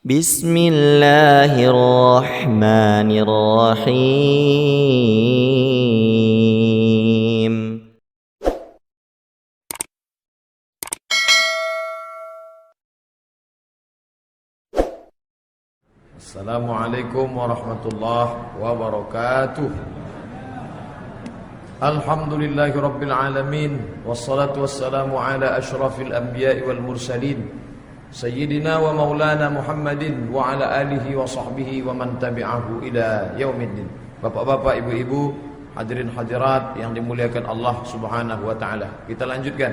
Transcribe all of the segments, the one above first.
Bismillahirrahmanirrahim. Assalamualaikum warahmatullahi wabarakatuh. Alhamdulillahi rabbil alamin, wassalatu wassalamu ala ashrafil anbiya'i wal mursalin, Sayyidina wa maulana Muhammadin wa ala alihi wa sahbihi wa man tabi'ahu ila yaumiddin. Bapak-bapak, ibu-ibu, hadirin hadirat yang dimuliakan Allah Subhanahu wa taala. Kita lanjutkan.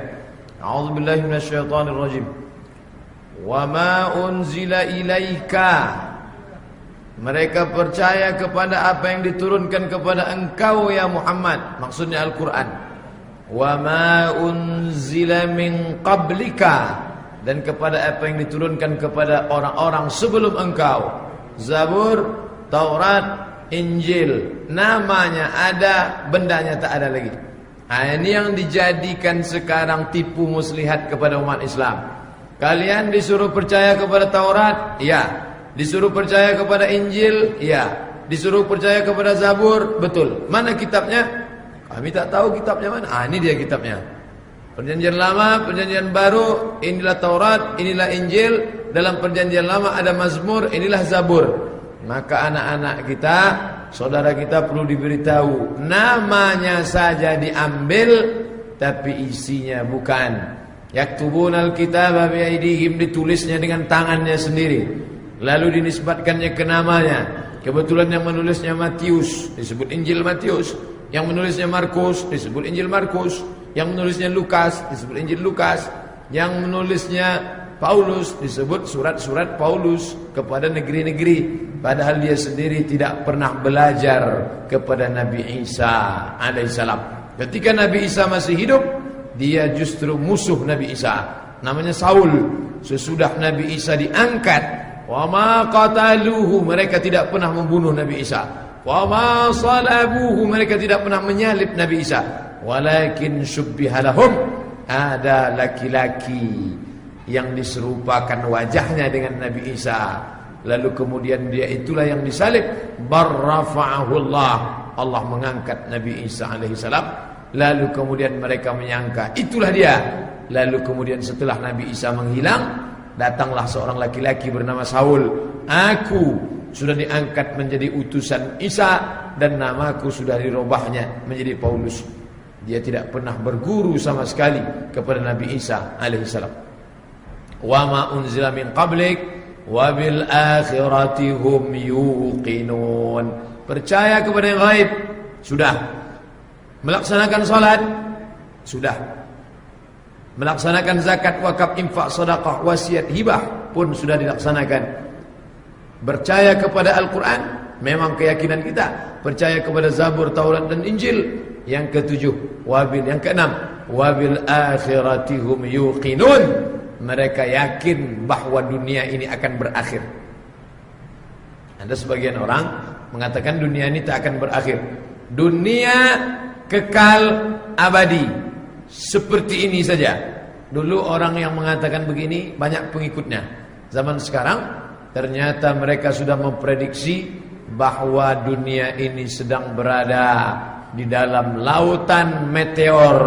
A'udzubillahi minasyaitonir rajim. Wa ma unzila ilaika. Mereka percaya kepada apa yang diturunkan kepada engkau ya Muhammad, maksudnya Al-Qur'an. Wa ma unzila min qablika, dan kepada apa yang diturunkan kepada orang-orang sebelum engkau. Zabur, Taurat, Injil, namanya ada, bendanya tak ada lagi. Ini yang dijadikan sekarang tipu muslihat kepada umat Islam. Kalian disuruh percaya kepada Taurat, ya. Disuruh percaya kepada Injil, ya. Disuruh percaya kepada Zabur, betul. Mana kitabnya? Kami tak tahu kitabnya mana. Ini dia kitabnya. Perjanjian lama, perjanjian baru, inilah Taurat, inilah Injil. Dalam perjanjian lama ada Mazmur, inilah Zabur. Maka anak-anak kita, saudara kita perlu diberitahu, namanya saja diambil, tapi isinya bukan. Yaktubunal kitaba biaidihim, ditulisnya dengan tangannya sendiri, lalu dinisbatkannya ke namanya. Kebetulan yang menulisnya Matius, disebut Injil Matius. Yang menulisnya Markus, disebut Injil Markus. Yang menulisnya Lukas, disebut Injil Lukas. Yang menulisnya Paulus, disebut surat-surat Paulus kepada negeri-negeri. Padahal dia sendiri tidak pernah belajar kepada Nabi Isa alaihissalam. Ketika Nabi Isa masih hidup, dia justru musuh Nabi Isa, namanya Saul. Sesudah Nabi Isa diangkat, wa ma qataluhu, mereka tidak pernah membunuh Nabi Isa. Wa ma salabuhu, mereka tidak pernah menyalib Nabi Isa. Walakin syubbiha lahum, ada laki-laki yang diserupakan wajahnya dengan Nabi Isa, lalu kemudian dia itulah yang disalib. Barrafa'ahullah, Allah mengangkat Nabi Isa alaihissalam. Lalu kemudian mereka menyangka itulah dia. Lalu kemudian setelah Nabi Isa menghilang, datanglah seorang laki-laki bernama Saul. Aku sudah diangkat menjadi utusan Isa, dan namaku sudah dirubahnya menjadi Paulus. Dia tidak pernah berguru sama sekali kepada Nabi Isa alaihissalam. Wa ma unzila min qablik wa bil akhirati hum yuqinun. Percaya kepada yang gaib, sudah. Melaksanakan salat, sudah. Melaksanakan zakat, wakaf, infak, sedekah, wasiat, hibah pun sudah dilaksanakan. Percaya kepada Al-Quran, memang keyakinan kita. Percaya kepada Zabur, Taurat dan Injil. Yang ketujuh, yang keenam, wabil akhirati hum yuqinun. Mereka yakin bahwa dunia ini akan berakhir. Ada sebagian orang mengatakan dunia ini tak akan berakhir. Dunia kekal abadi, seperti ini saja. Dulu orang yang mengatakan begini banyak pengikutnya. Zaman sekarang ternyata mereka sudah memprediksi bahwa dunia ini sedang berada di dalam lautan meteor.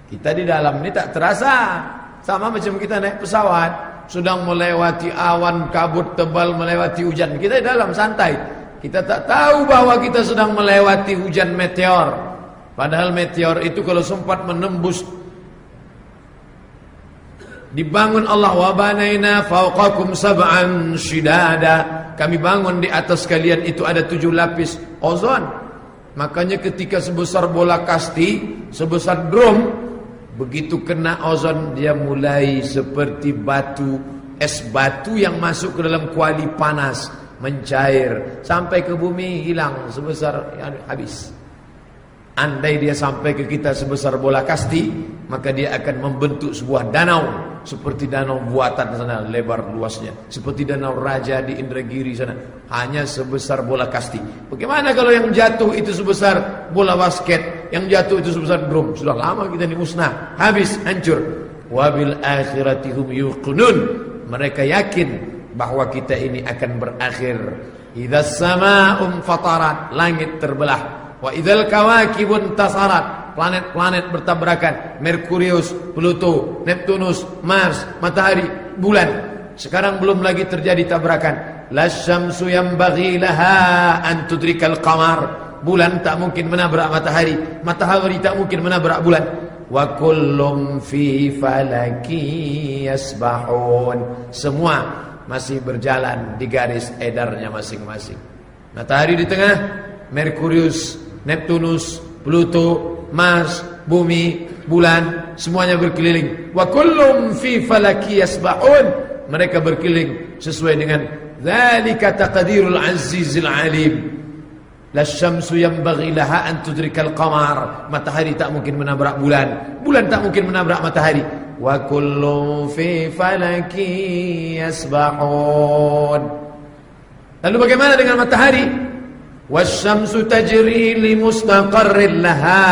Kita di dalam ini tak terasa, sama macam kita naik pesawat, sedang melewati awan kabut tebal, melewati hujan. Kita di dalam santai. Kita tak tahu bahwa kita sedang melewati hujan meteor. Padahal meteor itu kalau sempat menembus, dibangun Allah, wa banaina fawqakum sab'an shidada. Kami bangun di atas kalian itu ada 7 lapis ozon. Makanya ketika sebesar bola kasti, sebesar drum, begitu kena ozon dia mulai seperti batu, es batu yang masuk ke dalam kuali panas, mencair sampai ke bumi, hilang sebesar habis. Andai dia sampai ke kita sebesar bola kasti, maka dia akan membentuk sebuah danau, seperti danau buatan sana, lebar luasnya, seperti danau Raja di Indragiri sana, hanya sebesar bola kasti. Bagaimana kalau yang jatuh itu sebesar bola basket, yang jatuh itu sebesar drum? Sudah lama kita ini musnah, habis, hancur. Wabil akhirati hum yuqinun. Mereka yakin bahwa kita ini akan berakhir. Idzas samaa'u fatarat, langit terbelah. Wa idzal kawakibun tasarat, planet-planet bertabrakan. Merkurius, Pluto, Neptunus, Mars, matahari, bulan. Sekarang belum lagi terjadi tabrakan. Lasyamsu yanbaghi laha an tudrikal qamar. Bulan tak mungkin menabrak matahari, matahari tak mungkin menabrak bulan. Wa kullum fi falaki yasbahun. Semua masih berjalan di garis edarnya masing-masing. Matahari di tengah, Merkurius, Neptunus, Pluto, Mars, bumi, bulan, semuanya berkeliling. Wa kullum fi falaki yasbahun. Mereka berkeliling sesuai dengan dzalika taqdirul azizil alim. Lasyamsu yanbaghi laha an tudrikal qamar. Matahari tak mungkin menabrak bulan, bulan tak mungkin menabrak matahari. Wa kullu fi falaki yasbahun. Lalu bagaimana dengan matahari? Wasyamsu tajri li mustaqarrin laha.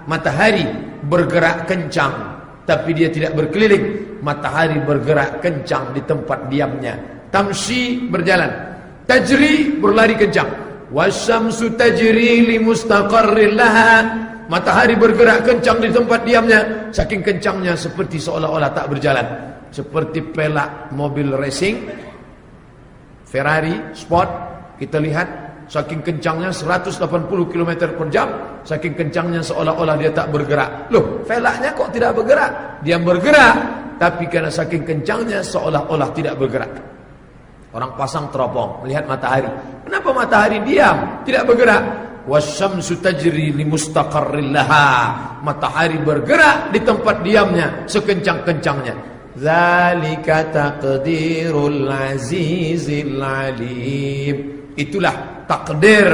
Matahari bergerak kencang, tapi dia tidak berkeliling. Matahari bergerak kencang di tempat diamnya. Tamshi, berjalan. Tajri, berlari kencang. Wasyamsu tajri li mustaqarrin laha. Matahari bergerak kencang di tempat diamnya. Saking kencangnya seperti seolah-olah tak berjalan. Seperti pelak mobil racing Ferrari Sport, kita lihat saking kencangnya 180 km per jam. Saking kencangnya seolah-olah dia tak bergerak. Loh, pelaknya kok tidak bergerak? Dia bergerak, tapi karena saking kencangnya seolah-olah tidak bergerak. Orang pasang teropong melihat matahari. Kenapa matahari diam, tidak bergerak? Wasyamsu tajri li mustaqarrin laha. Matahari bergerak di tempat diamnya sekencang-kencangnya. Zalika taqdirul azizil alim. Itulah takdir,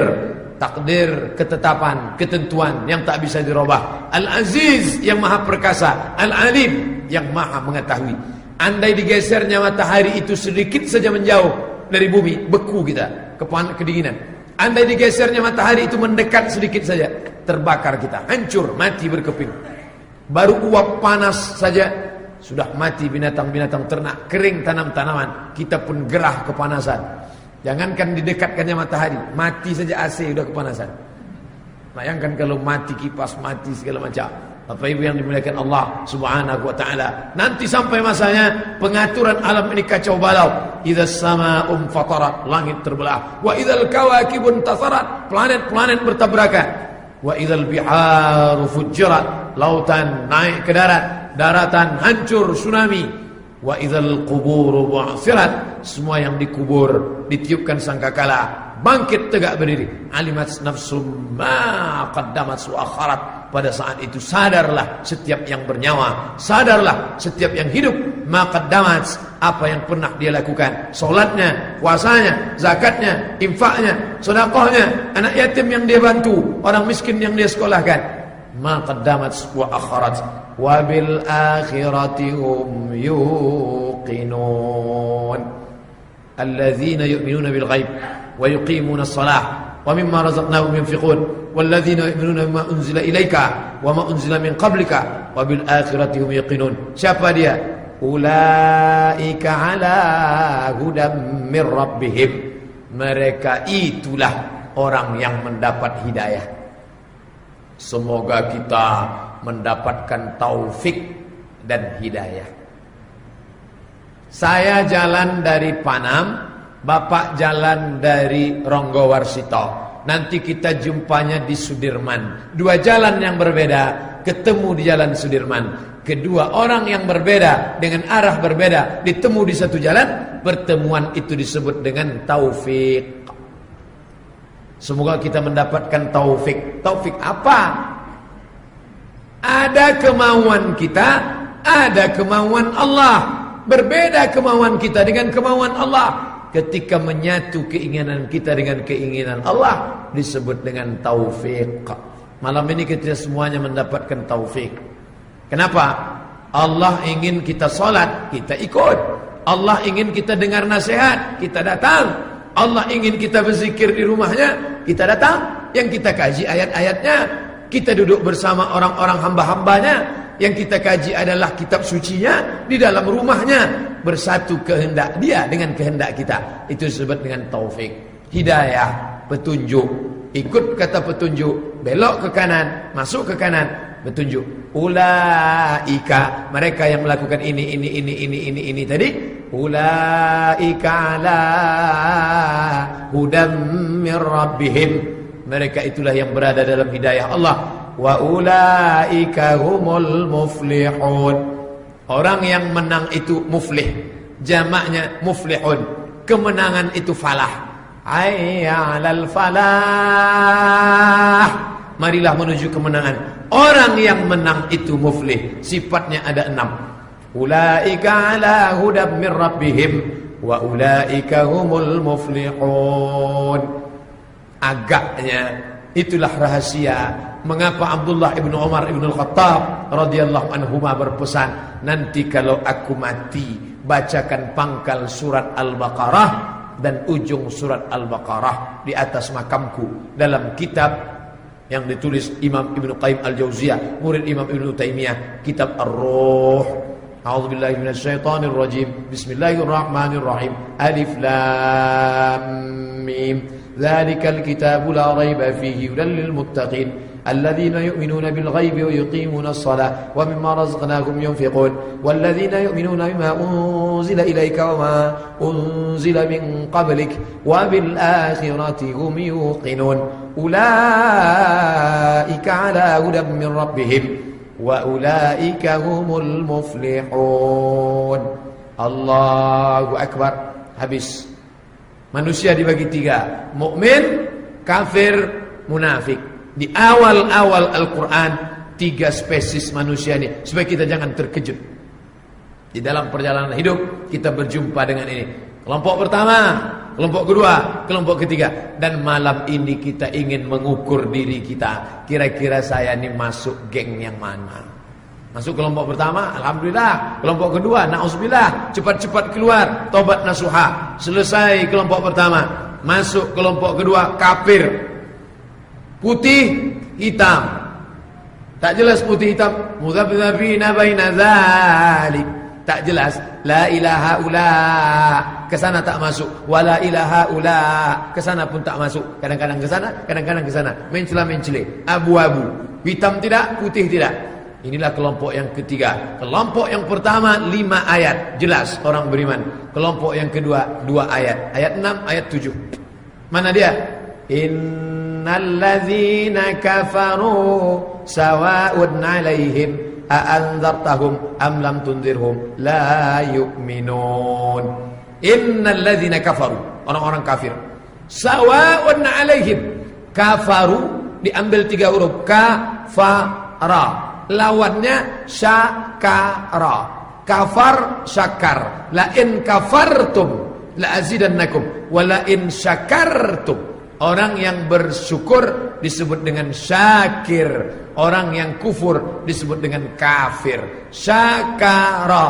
takdir, ketetapan, ketentuan yang tak bisa dirubah. Al-Aziz yang maha perkasa, Al-Alim yang maha mengetahui. Andai digesernya matahari itu sedikit saja menjauh dari bumi, beku kita, kedinginan. Andai digesernya matahari itu mendekat sedikit saja, terbakar kita, hancur, mati berkeping. Baru uap panas saja sudah mati binatang-binatang ternak, kering tanam-tanaman, kita pun gerah kepanasan. Jangankan didekatkannya matahari, mati saja AC sudah kepanasan. Bayangkan kalau mati kipas, mati segala macam. Bapak Ibu yang dimuliakan Allah Subhanahu wa taala, nanti sampai masanya pengaturan alam ini kacau balau. Idzas samaa'u fatarat, langit terbelah. Wa idzal kawakibun tasarat, planet-planet bertabrakan. Wa idzal biharu fujirat, lautan naik ke darat, daratan hancur, tsunami. Wa idzal quburu bu'thirat, semua yang dikubur ditiupkan sangkakala, bangkit tegak berdiri. Alimat nafsum ma qaddamat wa akharat. Pada saat itu sadarlah setiap yang bernyawa, sadarlah setiap yang hidup, ma qaddamat, apa yang pernah dia lakukan, salatnya, puasanya, zakatnya, infaknya, sedekahnya, anak yatim yang dia bantu, orang miskin yang dia sekolahkan. Ma qaddamat wa akharat. Wa bil akhirati hum yuqinun. Alladzina yu'minuna bil ghaib wa yuqimuna as-salah wa mimma razaqnahum yunfiqun walladzina yu'minuna bima unzila ilaika wa ma unzila min qablika wa bil akhirati hum yuqinun. Siapa dia? Ulaika ala hudam min rabbihim. Mereka itulah orang yang mendapat hidayah. Semoga kita mendapatkan taufik dan hidayah. Saya jalan dari Panam, Bapak jalan dari Ronggowarsito. Nanti kita jumpanya di Sudirman. Dua jalan yang berbeda, ketemu di jalan Sudirman. Kedua orang yang berbeda dengan arah berbeda ditemu di satu jalan, pertemuan itu disebut dengan taufik. Semoga kita mendapatkan taufik. Taufik apa? Ada kemauan kita, ada kemauan Allah. Berbeda kemauan kita dengan kemauan Allah. Ketika menyatu keinginan kita dengan keinginan Allah, disebut dengan taufik. Malam ini kita semuanya mendapatkan taufik. Kenapa? Allah ingin kita salat, kita ikut. Allah ingin kita dengar nasihat, kita datang. Allah ingin kita berzikir di rumahnya, kita datang. Yang kita kaji ayat-ayatnya, kita duduk bersama orang-orang hamba-hambanya, yang kita kaji adalah kitab sucinya di dalam rumahnya, bersatu kehendak dia dengan kehendak kita. Itu disebut dengan taufik, hidayah, petunjuk. Ikut kata petunjuk, belok ke kanan, masuk ke kanan, petunjuk. Ulaika, mereka yang melakukan ini tadi. Ulaika ala hudam min rabbihim, mereka itulah yang berada dalam hidayah Allah. Wa ulaika humul muflihun, orang yang menang itu muflih, jamaknya muflihun, kemenangan itu falah. Hayya 'alal falah, marilah menuju kemenangan. Orang yang menang itu muflih, sifatnya ada 6. Ulaika ala hudam min rabbihim wa ulaika humul muflihun. Agaknya itulah rahasia mengapa Abdullah ibnu Umar ibnu Al-Khattab radhiyallahu anhuma berpesan, nanti kalau aku mati bacakan pangkal surat Al-Baqarah dan ujung surat Al-Baqarah di atas makamku, dalam kitab yang ditulis Imam Ibnu Qayyim Al-Jauziyah, murid Imam Ibnu Taimiyah, kitab Ar-Ruh. A'udzubillahi minasyaitonir rajim. Bismillahirrahmanirrahim. Alif Lam Mim. Dzalikal kitabu la raiba fihi hudal lil muttaqin الذين يؤمنون بالغيب ويقيمون الصلاة ومما رزقناهم ينفقون والذين يؤمنون بما أنزل إليك وما أنزل من قبلك وبالآخرة هم يوقنون أولئك على هدى من ربهم وأولئك هم المفلحون. Allahu Akbar. Habis. Manusia dibagi 3, mukmin, kafir, munafik. Di awal-awal Al-Quran 3 spesies manusia ini, supaya kita jangan terkejut. Di dalam perjalanan hidup kita berjumpa dengan ini. Kelompok pertama, kelompok kedua, kelompok ketiga. Dan malam ini kita ingin mengukur diri kita, kira-kira saya ini masuk geng yang mana. Masuk kelompok pertama, alhamdulillah. Kelompok kedua, na'udzubillah, cepat-cepat keluar, tobat nasuha. Selesai kelompok pertama, masuk kelompok kedua, kafir. Putih, hitam. Tak jelas putih hitam. Mudzabdzabina baina dzalik. Tak jelas. La ilaha ula. Kesana tak masuk. Wala ilaha ula. Kesana pun tak masuk. Kadang-kadang kesana, kadang-kadang kesana. Mencela-mencela. Abu-abu. Hitam tidak, putih tidak. Inilah kelompok yang ketiga. Kelompok yang pertama 5 ayat. Jelas orang beriman. Kelompok yang kedua 2 ayat. Ayat 6, ayat 7. Mana dia? Innalladzina kafaru sawa'un 'alaihim a'anzartahum am lam tunzirhum la yu'minun. Innalladzina kafaru, orang-orang kafir. Sawa'un 'alaihim, kafaru diambil 3 huruf, kafara. Lawannya syakara. Kafar, syakar. La in kafartum la azidannakum wa la in syakartum. Orang yang bersyukur disebut dengan syakir. Orang yang kufur disebut dengan kafir. Syakara,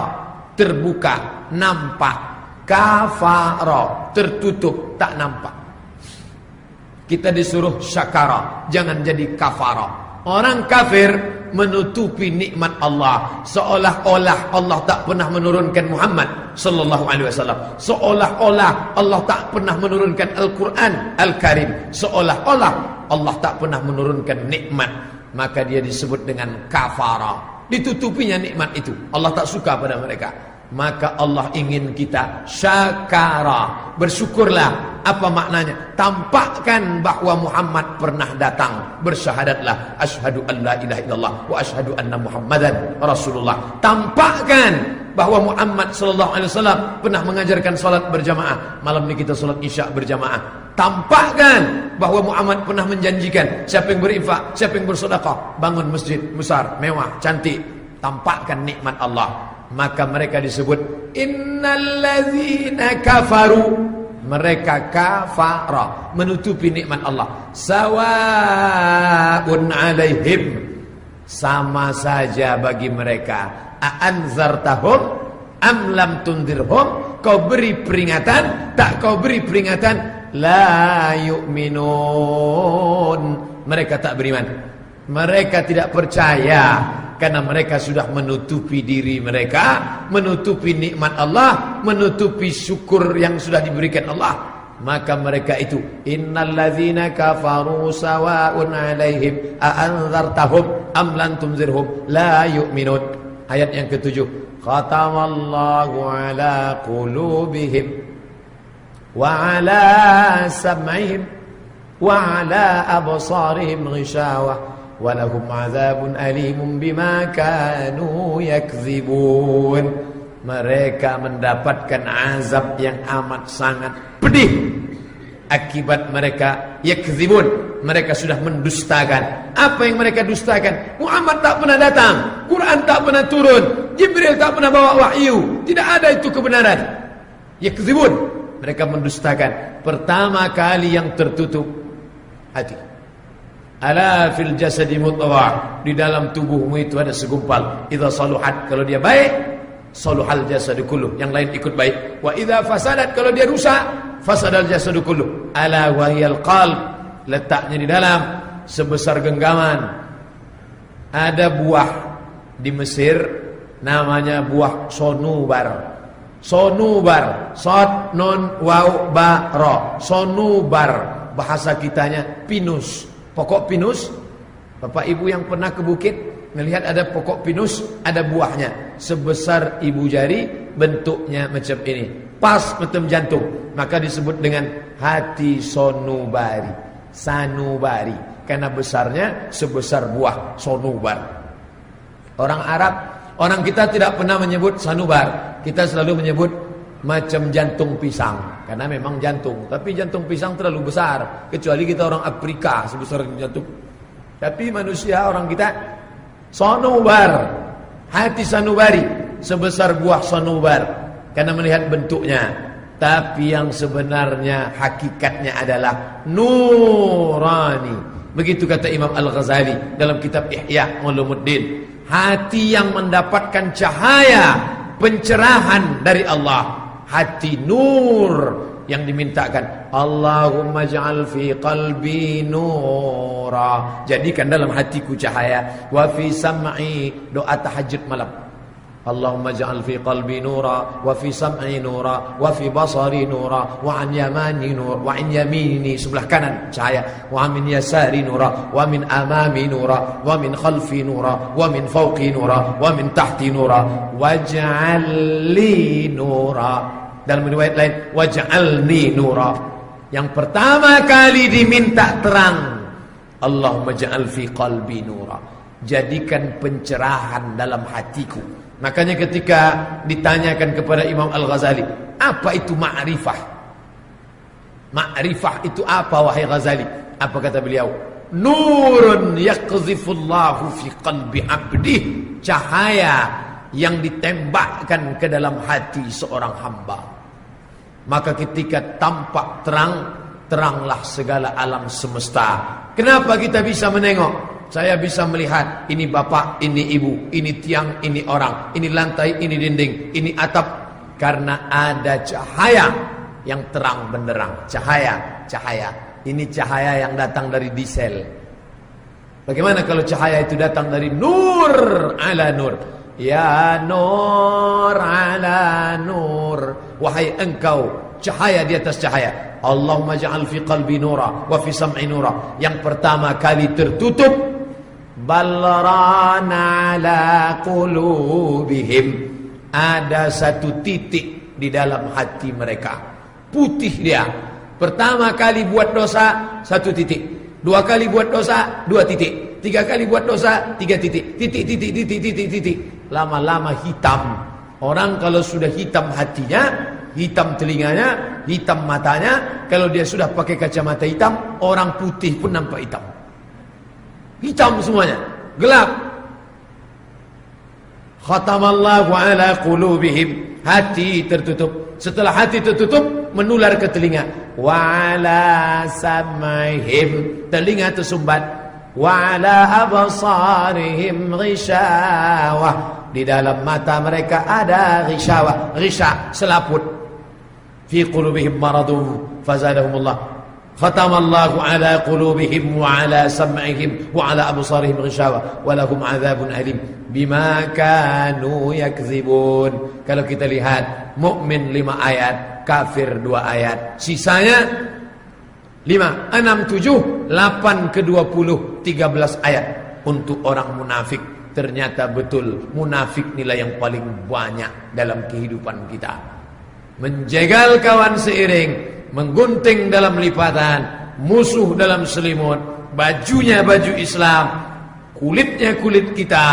terbuka, nampak. Kafara, tertutup, tak nampak. Kita disuruh syakara, jangan jadi kafara. Orang kafir menutupi nikmat Allah, seolah-olah Allah tak pernah menurunkan Muhammad sallallahu alaihi wasallam, seolah-olah Allah tak pernah menurunkan Al-Quran Al-Karim, seolah-olah Allah tak pernah menurunkan nikmat. Maka dia disebut dengan kafara, ditutupinya nikmat itu. Allah tak suka pada mereka. Maka Allah ingin kita syakara, bersyukurlah. Apa maknanya? Tampakkan bahwa Muhammad pernah datang. Bersyahadatlah asyhadu an la ilaha illallah wa asyhadu anna Muhammadan Rasulullah. Tampakkan bahwa Muhammad sallallahu alaihi wasallam pernah mengajarkan salat berjamaah. Malam ini kita salat Isya berjamaah. Tampakkan bahwa Muhammad pernah menjanjikan siapa yang berinfak, siapa yang bersedekah, bangun masjid besar, mewah, cantik. Tampakkan nikmat Allah. Maka mereka disebut innalladzina kafaru, mereka kafara, menutupi nikmat Allah. Sawa'un 'alaihim, sama saja bagi mereka. A'anzartahum am lam tundirhum, kau beri peringatan, tak kau beri peringatan, la yu'minun, mereka tak beriman. Mereka tidak percaya karena mereka sudah menutupi diri mereka, menutupi nikmat Allah, menutupi syukur yang sudah diberikan Allah. Maka mereka itu, innalladzina kafaru sawa'un 'alaihim a anzartahum am lam tunzirhum la yu'minun. Ayat yang ke-7. Khatamallahu 'ala qulubihim wa 'ala sam'ihim wa 'ala absarihim ghishawah wa lahum 'adzabun alimun bima kanu yakdzibun. Mereka mendapatkan azab yang amat sangat pedih akibat mereka yakdzibun, mereka sudah mendustakan. Apa yang mereka dustakan? Muhammad tak pernah datang, Quran tak pernah turun, Jibril tak pernah bawa wahyu, tidak ada itu kebenaran. Yakdzibun, mereka mendustakan. Pertama kali yang tertutup hati. Ala fil jasadi mudghah, di dalam tubuhmu itu ada segumpal. Idza saluhat, kalau dia baik, saluhal jasadu kulluh, yang lain ikut baik. Wa idza fasadat, kalau dia rusak, fasadal jasadu kulluh. Ala wahyal qalb, letaknya di dalam sebesar genggaman. Ada buah di Mesir namanya buah sonubar. Sonubar, sod nun waw ba ra. Sonubar, bahasa kitanya pinus. Pokok pinus. Bapak ibu yang pernah ke bukit melihat ada pokok pinus, ada buahnya sebesar ibu jari, bentuknya macam ini, pas macam jantung, maka disebut dengan hati sonubari, sanubari, karena besarnya sebesar buah sonubar. Orang Arab, orang kita tidak pernah menyebut sanubar, kita selalu menyebut macam jantung pisang, karena memang jantung, tapi jantung pisang terlalu besar, kecuali kita orang Afrika sebesar jantung. Tapi manusia, orang kita sonubar, hati sanubari, sebesar buah sonubar, karena melihat bentuknya. Tapi yang sebenarnya hakikatnya adalah nurani. Begitu kata Imam Al-Ghazali dalam kitab Ihya Ulumuddin. Hati yang mendapatkan cahaya, pencerahan dari Allah, hati nur yang dimintakan. Allahumma ja'al fi qalbi nura, jadikan dalam hatiku cahaya. Wa fi sam'i, doa tahajud malam. Allahumma ja'al fi qalbi nura, wa fi sam'i nura, wa fi basari nura, wa an yamani nura, wa an yamini, sebelah kanan cahaya, wa min yasari nura, wa min amami nura, wa min khalfi nura, wa min fawqi nura, wa min tahti nura, waj'al li nura. Dalam riwayat lain, waj'alni nura. Yang pertama kali diminta terang, Allahumma ja'al fi qalbi nura, jadikan pencerahan dalam hatiku. Makanya ketika ditanyakan kepada Imam Al-Ghazali, apa itu ma'rifah? Ma'rifah itu apa wahai Ghazali? Apa kata beliau? Nurun yaqzifullahu fi qalbi abdih, cahaya yang ditembakkan ke dalam hati seorang hamba. Maka ketika tampak terang, teranglah segala alam semesta. Kenapa kita bisa menengok? Saya bisa melihat, ini bapak, ini ibu, ini tiang, ini orang, ini lantai, ini dinding, ini atap. Karena ada cahaya yang terang benderang. Cahaya, cahaya. Ini cahaya yang datang dari diesel. Bagaimana kalau cahaya itu datang dari nur ala nur? Ya nur ala nur, wahai engkau cahaya di atas cahaya. Allahumma ja'al fi qalbi nura, wa fi sam'i nura. Yang pertama kali tertutup, balrana ala qulubihim, ada satu titik di dalam hati mereka, putih dia. Pertama kali buat dosa, satu titik. Dua kali buat dosa, dua titik. Tiga kali buat dosa, tiga titik. Titik, titik, titik, titik, titik. Lama-lama hitam. Orang kalau sudah hitam hatinya, hitam telinganya, hitam matanya, kalau dia sudah pakai kacamata hitam, orang putih pun nampak hitam. Hitam semuanya, gelap. Khatamallahu ala qulubihim, hati tertutup. Setelah hati tertutup, menular ke telinga. Wa ala sam'ihim, telinga tersumbat. Wa ala absarihim ghishawah, di dalam mata mereka ada ghishawah, ghisha, selaput. Fi qulubihim maradun fazadahumullah Khatamallahu ala qulubihim wa ala sam'ihim wa ala absarihim ghishawa wa lahum adzabun alim bima kanu yakdzibun. Kalau kita lihat, mukmin 5 ayat, kafir 2 ayat, sisanya 5, 6, 7, 8 ke 20, 13 ayat untuk orang munafik. Ternyata betul munafik nilai yang paling banyak dalam kehidupan kita. Menjegal kawan seiring, menggunting dalam lipatan, musuh dalam selimut, bajunya baju Islam, kulitnya kulit kita,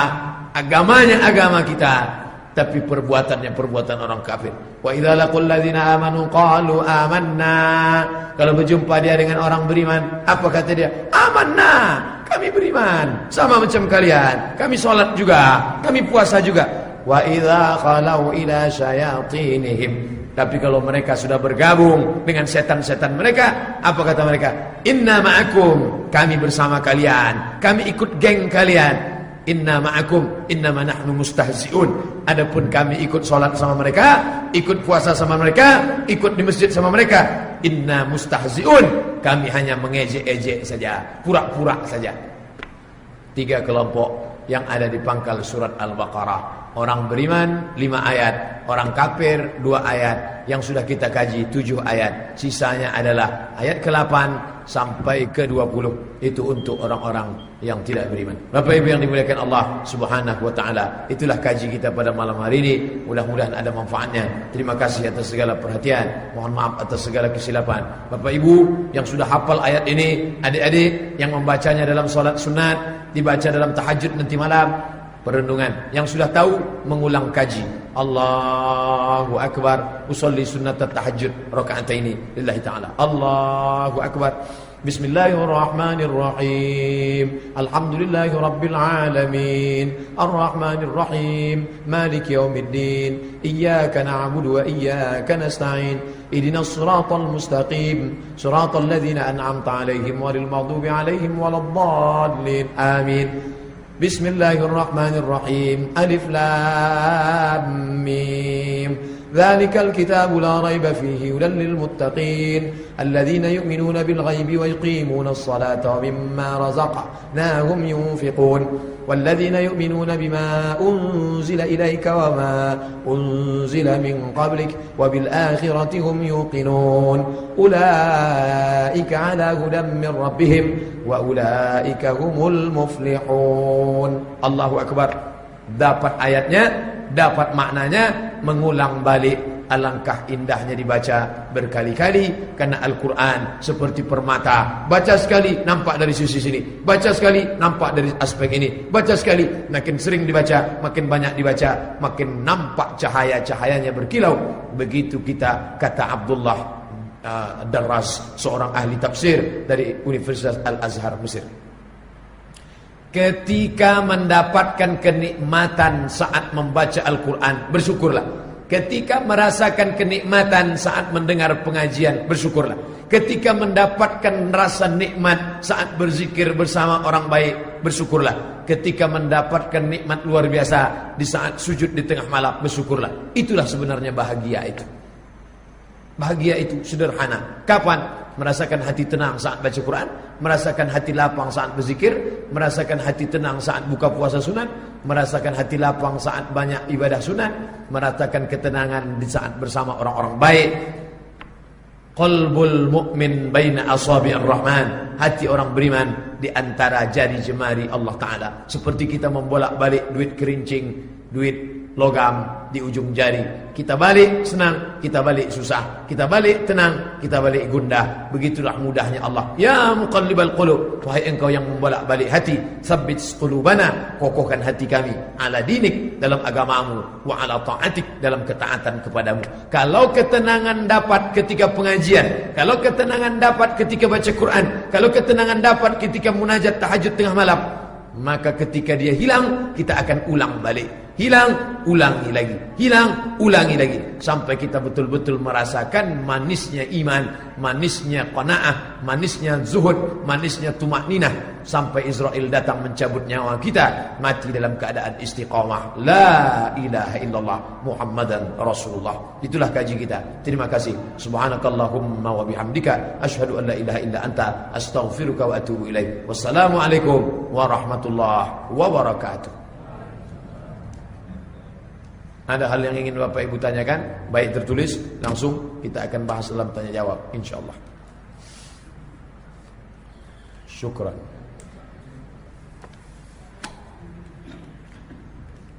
agamanya agama kita, tapi perbuatannya perbuatan orang kafir. Wa idza laqul ladzina amanu qalu amanna. Kalau berjumpa dia dengan orang beriman, apa kata dia? Amanna, kami beriman sama macam kalian, kami sholat juga, kami puasa juga. Wa idza khalau ila syayatinihim. Tapi kalau mereka sudah bergabung dengan setan-setan mereka, apa kata mereka? Inna ma'akum, kami bersama kalian, kami ikut geng kalian. Inna ma'akum innama nahnu mustahzi'un. Adapun kami ikut sholat sama mereka, ikut puasa sama mereka, ikut di masjid sama mereka. Inna mustahzi'un, kami hanya mengejek-ejek saja, pura-pura saja. 3 kelompok yang ada di pangkal surat Al-Baqarah. Orang beriman 5 ayat, orang kafir 2 ayat. Yang sudah kita kaji 7 ayat. Sisanya adalah ayat ke-8 sampai ke-20. Itu untuk orang-orang yang tidak beriman. Bapak Ibu yang dimuliakan Allah Subhanahu wa taala, itulah kaji kita pada malam hari ini. Mudah-mudahan ada manfaatnya. Terima kasih atas segala perhatian. Mohon maaf atas segala kesilapan. Bapak Ibu yang sudah hafal ayat ini, adik-adik yang membacanya dalam salat sunat, dibaca dalam tahajud nanti malam, perenungan, yang sudah tahu mengulang kaji. Allahu akbar, usolli sunnat tahajud rakaataini lillahi taala. Allahu akbar. Bismillahirrahmanirrahim. Alhamdulillahi rabbil alamin. Arrahmanirrahim. Maliki yaumiddin. Iyyaka na'budu wa iyyaka nasta'in. Ihdinas siratal mustaqim. Siratal ladzina an'amta 'alaihim ghairil maghdubi 'alaihim waladdallin. Amin. Bismillahirrahmanirrahim. Alif lam mim. Dzalikal kitabu la raiba fihi hudan lil muttaqin alladzina yu'minuna bil ghaibi wa yuqimunas salata wa mimma razaqnahum yunfiqun walladzina yu'minuna bima unzila ilayka wa ma unzila min qablik wa bil akhirati hum yuqinun ulaika ala hudan min rabbihim wa ulaika humul muflihun. Allahu akbar. Dapat ayatnya, dapat maknanya, mengulang balik. Alangkah indahnya dibaca berkali-kali, karena Al-Quran seperti permata. Baca sekali nampak dari sisi sini, baca sekali nampak dari aspek ini, baca sekali, makin sering dibaca, makin banyak dibaca, makin nampak cahaya-cahayanya berkilau. Begitu kita kata Abdullah Darras, seorang ahli tafsir dari Universitas Al-Azhar Mesir. Ketika mendapatkan kenikmatan saat membaca Al-Quran, bersyukurlah. Ketika merasakan kenikmatan saat mendengar pengajian, bersyukurlah. Ketika mendapatkan rasa nikmat saat berzikir bersama orang baik, bersyukurlah. Ketika mendapatkan nikmat luar biasa di saat sujud di tengah malam, bersyukurlah. Itulah sebenarnya bahagia itu. Bahagia itu sederhana. Kapan? Merasakan hati tenang saat baca Quran, merasakan hati lapang saat berzikir, merasakan hati tenang saat buka puasa sunat, merasakan hati lapang saat banyak ibadah sunat, merasakan ketenangan di saat bersama orang-orang baik. Qalbul mu'min baina asabi'ir rahman. Hati orang beriman di antara jari jemari Allah Ta'ala. Seperti kita membolak-balik duit kerincing, duit logam di ujung jari. Kita balik senang, kita balik susah, kita balik tenang, kita balik gundah. Begitulah mudahnya Allah. Ya muqallibal qulub, wahai engkau yang membolak-balik hati, tsabbit qulubana, kokohkan hati kami, ala dinik, dalam agamamu, wa ala ta'atik, dalam ketaatan kepadamu. Kalau ketenangan dapat ketika pengajian, kalau ketenangan dapat ketika baca Quran, kalau ketenangan dapat ketika munajat tahajud tengah malam, maka ketika dia hilang, kita akan ulang balik. hilang, ulangi lagi, hilang, ulangi lagi, sampai kita betul-betul merasakan manisnya iman, manisnya qanaah, manisnya zuhud, manisnya tumakninah, sampai Israel datang mencabut nyawa kita, mati dalam keadaan istiqamah, la ilaha illallah Muhammadan Rasulullah. Itulah kaji kita. Terima kasih. Subhanakallahumma wa bihamdika asyhadu an la ilaha illa anta astaghfiruka wa atubu ilaik. Wassalamualaikum warahmatullahi wabarakatuh. Ada hal yang ingin Bapak Ibu tanyakan, baik tertulis, langsung kita akan bahas dalam tanya jawab, insyaallah. Syukran.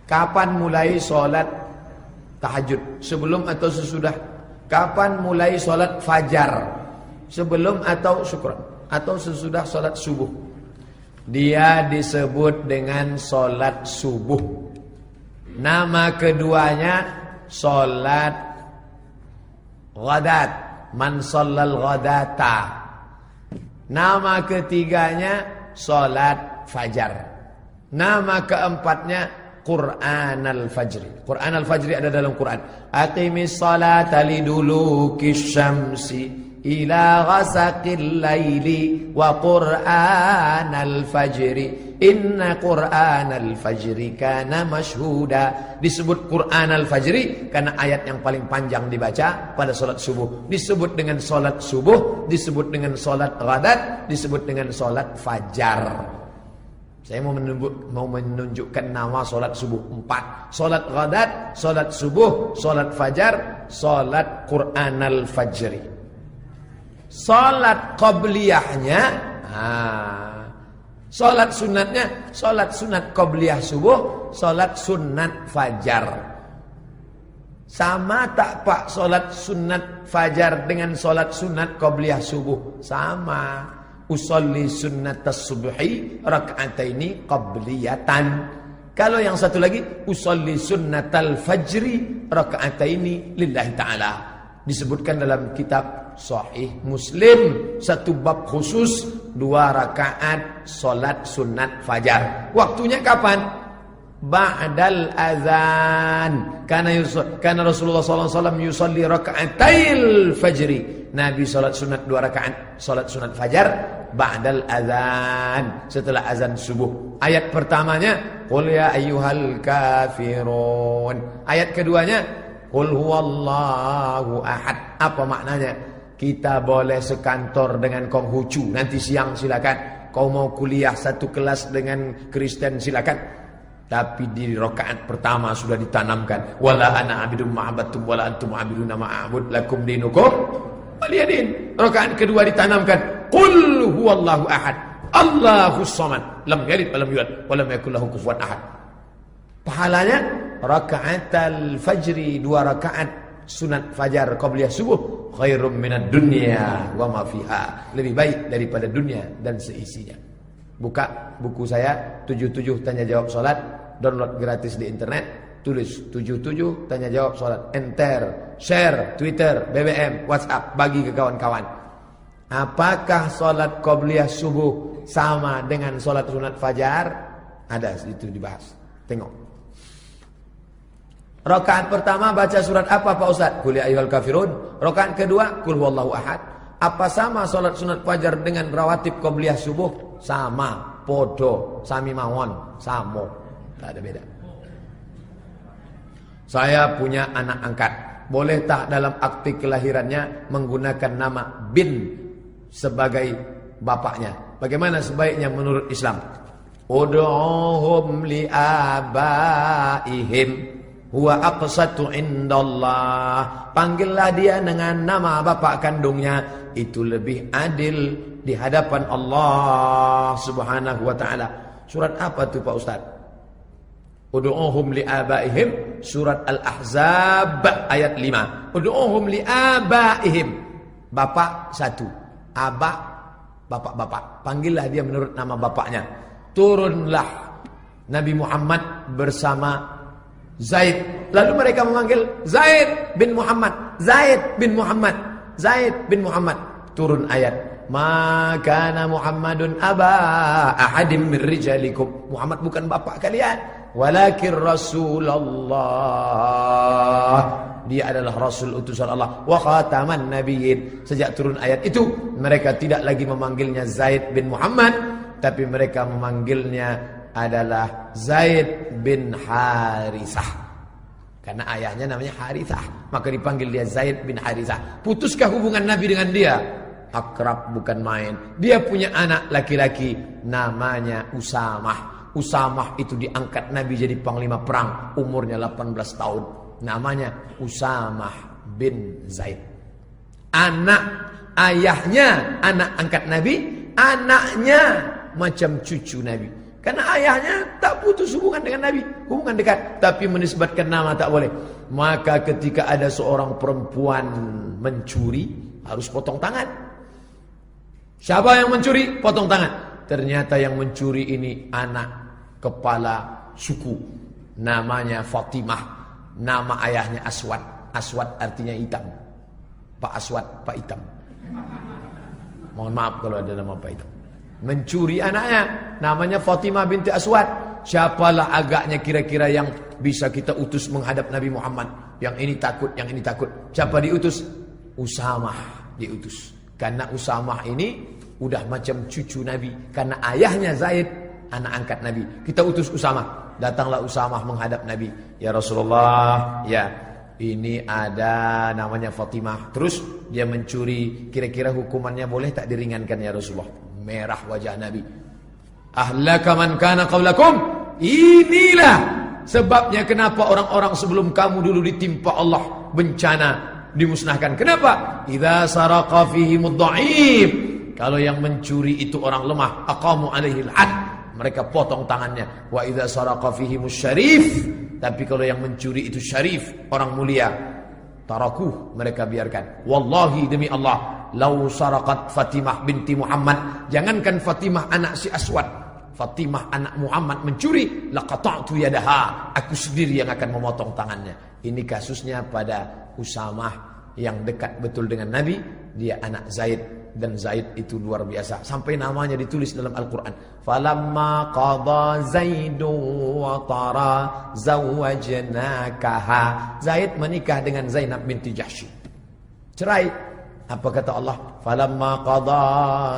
Kapan mulai sholat tahajud? Sebelum atau sesudah? Kapan mulai sholat fajar? Sebelum atau syukran? Atau sesudah sholat subuh? Dia disebut dengan sholat subuh. Nama keduanya sholat ghadat, man shallal ghadata. Nama ketiganya sholat fajar. Nama keempatnya Quran al-Fajri. Quran al-Fajri ada dalam Quran. Aqimis salata lidulukis syamsi ila ghasaqil laili wa Quran al-Fajri inna Quran al-Fajri kana mashhuda. Disebut Quran al-Fajri karena ayat yang paling panjang dibaca pada solat subuh. Disebut dengan solat subuh, disebut dengan solat ghadat, disebut dengan solat fajar. Saya mau menunjukkan nama solat subuh 4. Solat ghadat, solat subuh, solat fajar, solat Quran al-Fajri. Solat qabliyahnya, solat sunatnya, solat sunat qabliyah subuh, solat sunat fajar. Sama tak Pak solat sunat fajar dengan solat sunat qabliyah subuh? Sama. Usolli sunnatas subhi rak'ataini qabliyatan. Kalau yang satu lagi usolli sunnatal fajri rak'ataini lillahi ta'ala. Disebutkan dalam kitab Sahih Muslim, satu bab khusus 2 rakaat solat sunat fajar. Waktunya kapan? Ba'dal azan. Karena Rasulullah SAW yusalli raka'atail fajri. Nabi solat sunat 2 rakaat solat sunat fajar ba'dal azan, setelah azan subuh. Ayat pertamanya qul ya ayyuhal kafirun. Ayat keduanya qul huwallahu ahad. Apa maknanya? Kita boleh sekantor dengan Konghucu, nanti siang silakan. Kau mau kuliah satu kelas dengan Kristen silakan. Tapi di rakaat pertama sudah ditanamkan wala ana abidum ma'abattum wala antum abiduna ma'abud lakum dinukum waliyadin. Rakaat kedua ditanamkan qul huwallahu ahad Allahus samad lam yalid wa lam yulad wa lam yakul lahu kufuwan ahad. Pahalanya rakaatal fajri, 2 rakaat sunat fajar qabliyah subuh, khairum minad dunya wa ma fiha, lebih baik daripada dunia dan seisinya. Buka buku saya 77 tanya jawab salat, download gratis di internet, tulis 77 tanya jawab salat, enter, share Twitter, BBM, WhatsApp, bagi ke kawan-kawan. Apakah salat qabliyah subuh sama dengan salat sunat fajar? Ada itu dibahas. Tengok. Rakaat pertama baca surat apa Pak Ustaz? Qul ya ayyuhal kafirun. Rakaat kedua qul huwallahu ahad. Apa sama salat sunat fajar dengan rawatib qabliyah subuh? Sama, podo, sami mawon, samo. Tak ada beda. Saya punya anak angkat. Boleh tak dalam akte kelahirannya menggunakan nama bin sebagai bapaknya? Bagaimana sebaiknya menurut Islam? Ud'uhum li abaihim huwa aqsatu indallah. Panggillah dia dengan nama bapak kandungnya, itu lebih adil di hadapan Allah Subhanahu wa taala. Surat apa tuh Pak Ustaz? Ud'uhum li abaihim, surat Al-Ahzab ayat 5. Ud'uhum li abaihim, bapak satu, abah bapak-bapak. Panggillah dia menurut nama bapaknya. Turunlah Nabi Muhammad bersama Zaid. Lalu mereka memanggil Zaid bin Muhammad, Zaid bin Muhammad, Zaid bin Muhammad. Turun ayat, ma kana Muhammadun aba ahadim min rijalikum. Muhammad bukan bapak kalian. walakin Rasulullah. Dia adalah Rasul utusan Allah. Wa khataman nabiyyin. Sejak turun ayat itu, mereka tidak lagi memanggilnya Zaid bin Muhammad, tapi mereka memanggilnya adalah Zaid bin Harithah. Karena ayahnya namanya Harithah, maka dipanggil dia Zaid bin Harithah. Putuskah hubungan Nabi dengan dia? Akrab bukan main. Dia punya anak laki-laki namanya Usamah. Usamah itu diangkat Nabi jadi panglima perang, umurnya 18 tahun. Namanya Usamah bin Zaid. Anak ayahnya anak angkat Nabi, anaknya macam cucu Nabi. Karena ayahnya tak putus hubungan dengan Nabi, hubungan dekat, tapi menisbatkan nama tak boleh. Maka ketika ada seorang perempuan mencuri, harus potong tangan. Siapa yang mencuri? Potong tangan. Ternyata yang mencuri ini anak kepala suku, namanya Fatimah. Nama ayahnya Aswad. Aswad artinya hitam. Pak Aswad, Pak Hitam. Mohon maaf kalau ada nama Pak Hitam. Mencuri anaknya, namanya Fatimah binti Aswad. Siapalah agaknya kira-kira yang bisa kita utus menghadap Nabi Muhammad? Yang ini takut, yang ini takut. Siapa diutus? Usamah diutus. Karena Usamah ini udah macam cucu Nabi. Karena ayahnya Zaid, anak angkat Nabi. Kita utus Usamah. Datanglah Usamah menghadap Nabi. Ya Rasulullah, ya ini ada namanya Fatimah. Terus dia mencuri. Kira-kira hukumannya boleh tak diringankan ya Rasulullah? Merah wajah Nabi. Ahlaka man kana qablakum. Inilah sebabnya kenapa orang-orang sebelum kamu dulu ditimpa Allah bencana, dimusnahkan. Kenapa? Idza saraqa fihimud dha'if. Kalau yang mencuri itu orang lemah, aqamu alaihil had. Mereka potong tangannya. Wa idza saraqa fihimus syarif. Tapi kalau yang mencuri itu syarif, orang mulia, tarakuh, mereka biarkan. Wallahi demi Allah, lau saraqat Fatimah binti Muhammad, jangankan Fatimah anak si Aswad, Fatimah anak Muhammad mencuri, laqata'tu yadaha, aku sendiri yang akan memotong tangannya. Ini kasusnya pada Usamah yang dekat betul dengan Nabi. Dia anak Zaid. Dan Zaid itu luar biasa, sampai namanya ditulis dalam Al-Quran. Falamma qada Zaidu wa tara zawajnakaha. Zaid menikah dengan Zainab binti Jahsy. Cerai. Apa kata Allah? Falamma qada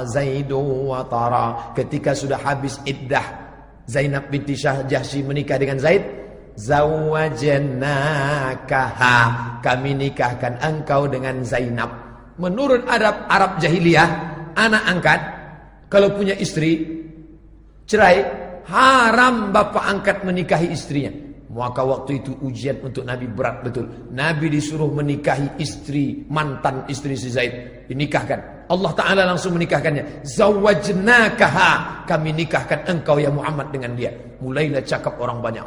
Zaidu wa tara. Ketika sudah habis iddah Zainab binti Jahsy menikah dengan Zaid, zawajnakaha, kami nikahkan engkau dengan Zainab. Menurut Arab jahiliyah, anak angkat kalau punya istri cerai, haram bapak angkat menikahi istrinya. Maka waktu itu ujian untuk Nabi berat betul. Nabi disuruh menikahi istri, mantan istri si Zaid, dinikahkan. Allah Ta'ala langsung menikahkannya. Zawajnakaha, kami nikahkan engkau ya Muhammad dengan dia. Mulailah cakap orang banyak,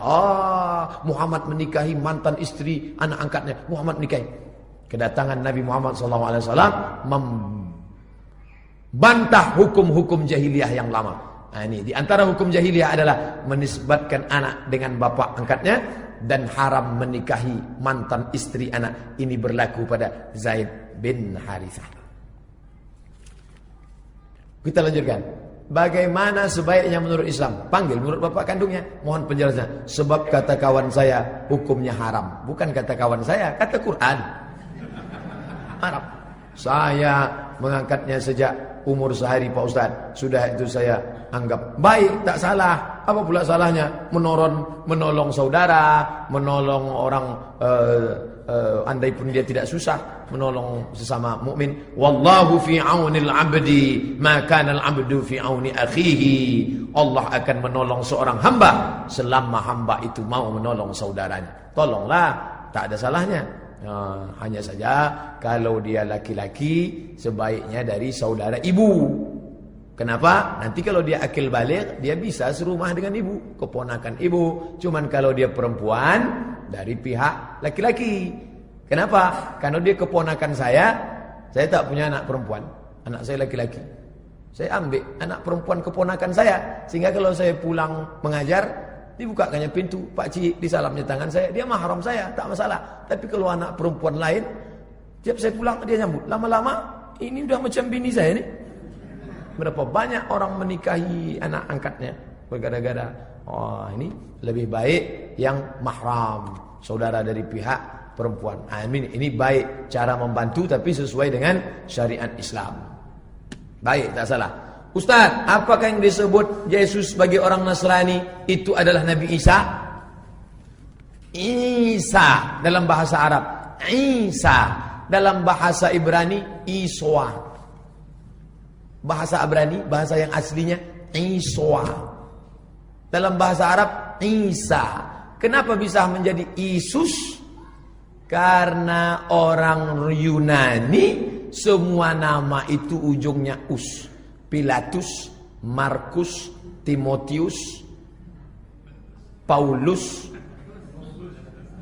Muhammad menikahi mantan istri anak angkatnya. Muhammad nikahi. Kedatangan Nabi Muhammad SAW membantah hukum-hukum jahiliyah yang lama. Nah, ini di antara hukum jahiliyah adalah menisbatkan anak dengan bapak angkatnya dan haram menikahi mantan istri anak. Ini berlaku pada Zaid bin Harithah. Kita lanjutkan. Bagaimana sebaiknya menurut Islam? Panggil menurut bapak kandungnya. Mohon penjelasannya. Sebab kata kawan saya hukumnya haram. Bukan kata kawan saya, kata Quran. Arab. Saya mengangkatnya sejak umur sehari Pak Ustaz. Sudah itu saya anggap baik, tak salah. Apa pula salahnya menolong saudara, menolong orang andai pun dia tidak susah, menolong sesama mukmin. Wallahu fi aunil 'abdi ma kana al-'abdu fi auni akhihi. Allah akan menolong seorang hamba selama hamba itu mau menolong saudaranya. Tolonglah, tak ada salahnya. Hanya saja kalau dia laki-laki sebaiknya dari saudara ibu. Kenapa? Nanti kalau dia akil balik, dia bisa serumah dengan ibu, keponakan ibu. Cuman kalau dia perempuan, dari pihak laki-laki. Kenapa? Karena dia keponakan saya tak punya anak perempuan, anak saya laki-laki. Saya ambil anak perempuan keponakan saya, sehingga kalau saya pulang mengajar, dibukakannya pintu, Pak Cik, disalamnya tangan saya, dia mahram saya, tak masalah. Tapi kalau anak perempuan lain, tiap saya pulang dia nyambut. Lama-lama ini udah macam bini saya nih. Berapa banyak orang menikahi anak angkatnya, Bergada-gada, oh ini lebih baik yang mahram, saudara dari pihak perempuan. Ini baik cara membantu tapi sesuai dengan syariat Islam. Baik, tak salah. Ustaz, apakah yang disebut Yesus sebagai orang Nasrani itu adalah Nabi Isa? Isa dalam bahasa Arab, Isa dalam bahasa Ibrani, Iswa. Bahasa Ibrani, bahasa yang aslinya Iswa. Dalam bahasa Arab, Isa. Kenapa bisa menjadi Isus? Karena orang Yunani semua nama itu ujungnya us. Pilatus, Markus, Timotius, Paulus,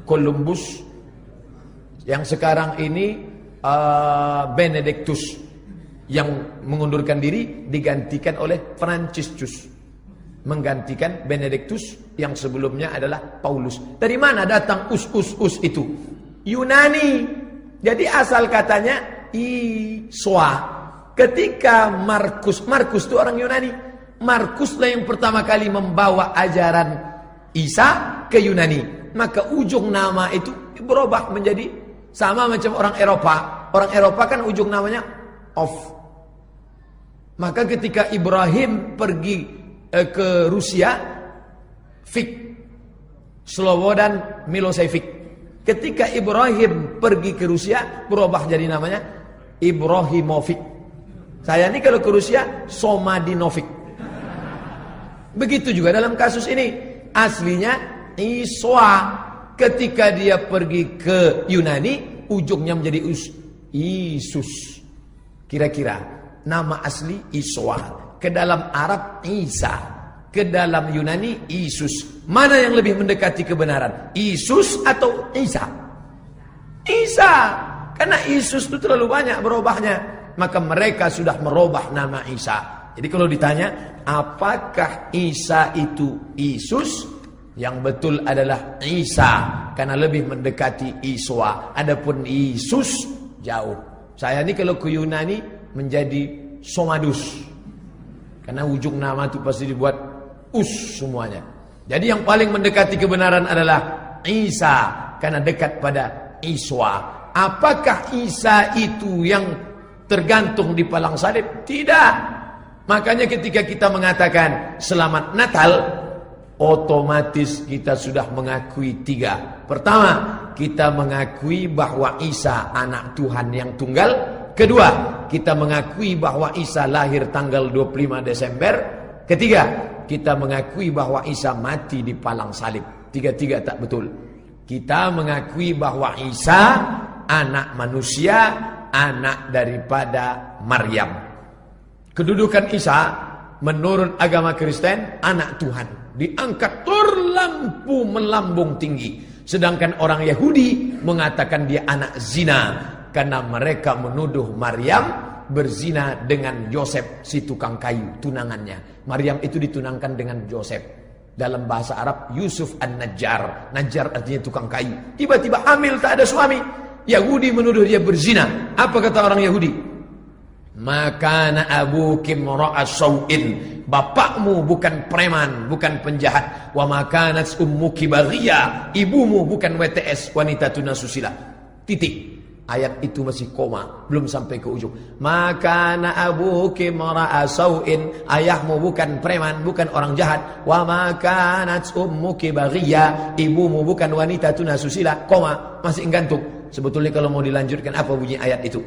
Columbus, yang sekarang ini Benedictus, yang mengundurkan diri digantikan oleh Franciscus, menggantikan Benedictus yang sebelumnya adalah Paulus. Dari mana datang us itu? Yunani. Jadi asal katanya Iswa. Ketika Markus itu orang Yunani. Markuslah yang pertama kali membawa ajaran Isa ke Yunani. Maka ujung nama itu berubah menjadi sama macam orang Eropa. Orang Eropa kan ujung namanya of. Maka ketika Ibrahim pergi ke Rusia, Fik, Slobodan Milosevic. Ketika Ibrahim pergi ke Rusia, berubah jadi namanya Ibrahimovic. Saya ini kalau ke Rusia, Somadinovic. Begitu juga dalam kasus ini. Aslinya Iswa. Ketika dia pergi ke Yunani, ujungnya menjadi Isus. Kira-kira nama asli Iswa. Ke dalam Arab Isa. Ke dalam Yunani Isus. Mana yang lebih mendekati kebenaran? Isus atau Isa? Isa. Karena Isus itu terlalu banyak berubahnya. Maka mereka sudah merubah nama Isa. Jadi kalau ditanya, apakah Isa itu Isus? Yang betul adalah Isa, karena lebih mendekati Iswa. Adapun Isus jauh. Saya ini kalau ke Yunani menjadi Somadus, karena ujung nama itu pasti dibuat us semuanya. Jadi yang paling mendekati kebenaran adalah Isa, karena dekat pada Iswa. Apakah Isa itu yang tergantung di palang salib? Tidak. Makanya ketika kita mengatakan selamat Natal, otomatis kita sudah mengakui tiga. Pertama, kita mengakui bahwa Isa anak Tuhan yang tunggal. Kedua, kita mengakui bahwa Isa lahir tanggal 25 Desember. Ketiga, kita mengakui bahwa Isa mati di palang salib. Tiga-tiga tak betul. Kita mengakui bahwa Isa anak manusia, anak daripada Maryam. Kedudukan Isa menurut agama Kristen anak Tuhan, diangkat terlampu melambung tinggi. Sedangkan orang Yahudi mengatakan dia anak zina, karena mereka menuduh Maryam berzina dengan Yosef si tukang kayu, tunangannya. Maryam itu ditunangkan dengan Yosef. Dalam bahasa Arab Yusuf an-Najjar. Najjar artinya tukang kayu. Tiba-tiba hamil, tak ada suami. Yahudi menuduh dia berzina. Apa kata orang Yahudi? Makana abuki mra'as sau'in. Bapakmu bukan preman, bukan penjahat. Wa makanat ummuki baghiyah. Ibumu bukan WTS, wanita tunasusila. Titik. Ayat itu masih koma, belum sampai ke ujung. Makana abuki mra'as sau'in. Ayahmu bukan preman, bukan orang jahat. Wa makanat ummuki baghiyah. Ibumu bukan wanita tunasusila. Koma, masih gantung. Sebetulnya kalau mau dilanjutkan, apa bunyi ayat itu?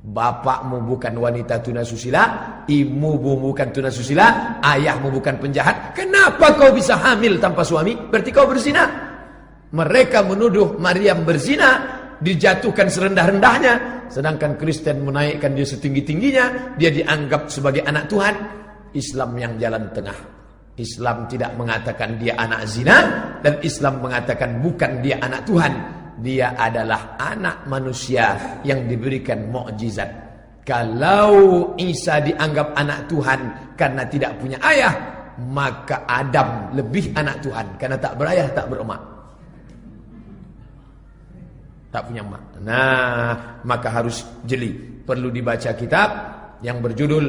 Bapakmu bukan wanita tunasusila, ibumu bukan tunasusila, ayahmu bukan penjahat. Kenapa kau bisa hamil tanpa suami? Berarti kau berzina. Mereka menuduh Maryam berzina, dijatuhkan serendah-rendahnya. Sedangkan Kristen menaikkan dia setinggi-tingginya. Dia dianggap sebagai anak Tuhan. Islam yang jalan tengah. Islam tidak mengatakan dia anak zina, dan Islam mengatakan bukan dia anak Tuhan. Dia adalah anak manusia yang diberikan mukjizat. Kalau Isa dianggap anak Tuhan karena tidak punya ayah, maka Adam lebih anak Tuhan karena tak berayah, tak beremak, tak punya emak. Nah, maka harus jeli. Perlu dibaca kitab yang berjudul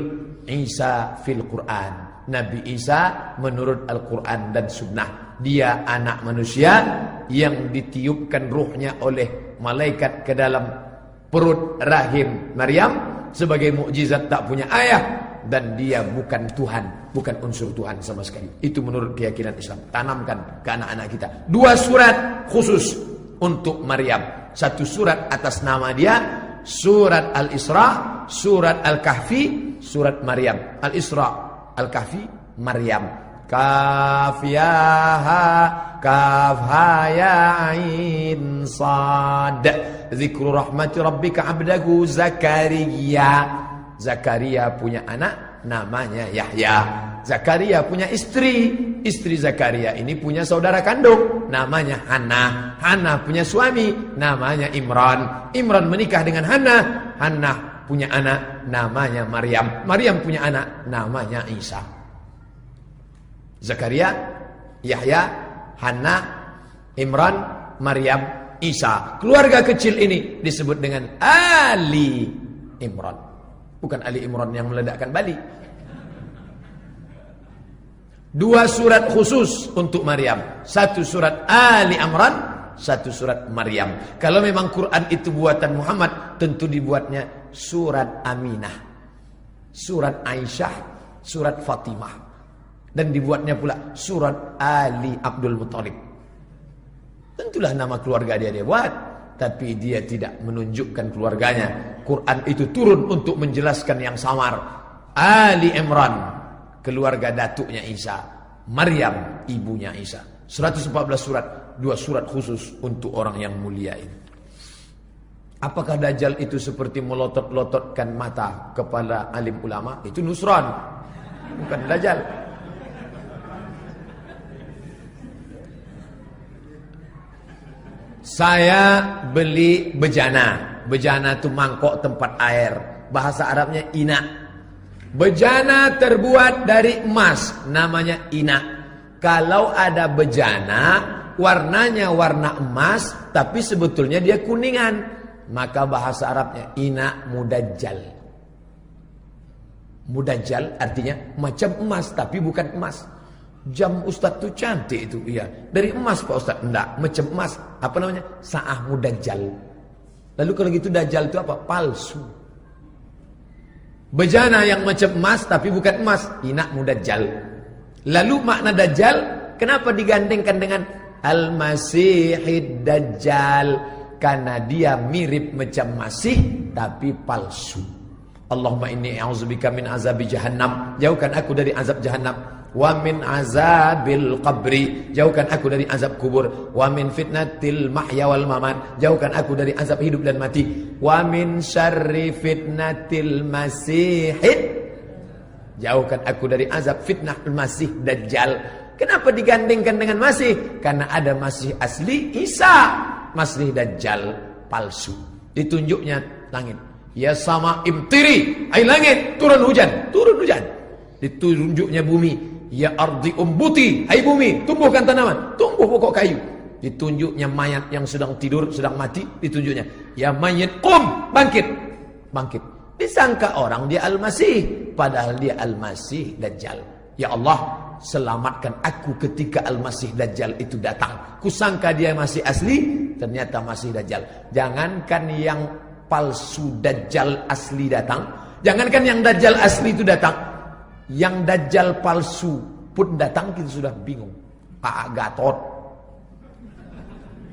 Isa fil Quran. Nabi Isa menurut Al-Quran dan Sunnah. Dia anak manusia yang ditiupkan ruhnya oleh malaikat ke dalam perut rahim Maryam sebagai mukjizat, tak punya ayah, dan dia bukan Tuhan, bukan unsur Tuhan sama sekali. Itu menurut keyakinan Islam. Tanamkan ke anak-anak kita. 2 surat khusus untuk Maryam. 1 surat atas nama dia, surat Al-Isra, surat Al-Kahfi, surat Maryam. Al-Isra, Al-Kahfi, Maryam. Kaf ya ha, kaf ha ya ain sad. Zikru rahmati rabbika abdahu Zakaria. Zakaria punya anak namanya Yahya. Zakaria punya istri. Istri Zakaria ini punya saudara kandung namanya Hannah. Hannah punya suami namanya Imran. Imran menikah dengan Hannah. Hannah punya anak namanya Maryam. Maryam punya anak namanya Isa. Zakaria, Yahya, Hannah, Imran, Maryam, Isa. Keluarga kecil ini disebut dengan Ali Imran. Bukan Ali Imran yang meledakkan Bali. 2 surat khusus untuk Maryam. 1 surat Ali Imran, 1 surat Maryam. Kalau memang Quran itu buatan Muhammad, tentu dibuatnya surat Aminah, surat Aisyah, surat Fatimah. Dan dibuatnya pula surat Ali Abdul Muttalib. Tentulah nama keluarga dia buat, tapi dia tidak menunjukkan keluarganya. Quran itu turun untuk menjelaskan yang samar. Ali Imran, keluarga datuknya Isa. Maryam, ibunya Isa. 114 surat, 2 surat khusus untuk orang yang mulia ini. Apakah Dajjal itu seperti melotot-lototkan mata kepala alim ulama? Itu Nusron, bukan Dajjal. Saya beli bejana. Bejana itu mangkok tempat air. Bahasa Arabnya ina. Bejana terbuat dari emas, namanya ina. Kalau ada bejana, warnanya warna emas, tapi sebetulnya dia kuningan, maka bahasa Arabnya ina mudajjal. Mudajjal artinya macam emas, tapi bukan emas. Jam Ustadz tuh cantik itu, iya. Dari emas Pak Ustadz? Enggak, macam emas. Apa namanya? Sa'ah mudajjal. Lalu kalau gitu dajjal itu apa? Palsu. Bejana yang macam emas tapi bukan emas, inak mudajjal. Lalu makna dajjal kenapa digandengkan dengan Al-Masihid Dajjal? Karena dia mirip macam Masih tapi palsu. Allahumma inni a'udzubika min azabi jahannam. Jauhkan aku dari azab jahannam. Wa min azabil qabri, jauhkan aku dari azab kubur. Wa min fitnatil mahya wal mamat, jauhkan aku dari azab hidup dan mati. Wa min syarri fitnatil masihid, jauhkan aku dari azab fitnah masih dajjal. Kenapa digandengkan dengan masih? Karena ada masih asli Isa, masih dajjal palsu. Ditunjuknya langit. Ya sama imtiri, hai langit turun hujan, turun hujan. Ditunjuknya bumi. Ya ardi umbuti, hai bumi tumbuhkan tanaman, tumbuh pokok kayu. Ditunjuknya mayat yang sedang tidur, sedang mati, ditunjuknya ya mayat qum, bangkit, bangkit. Disangka orang dia Al-Masih, padahal dia Al-Masih Dajjal. Ya Allah, selamatkan aku ketika Al-Masih Dajjal itu datang. Kusangka dia masih asli, ternyata masih Dajjal. Jangankan yang palsu Dajjal asli datang, jangankan yang Dajjal asli itu datang, yang Dajjal palsu pun datang kita sudah bingung. Pak Gatot,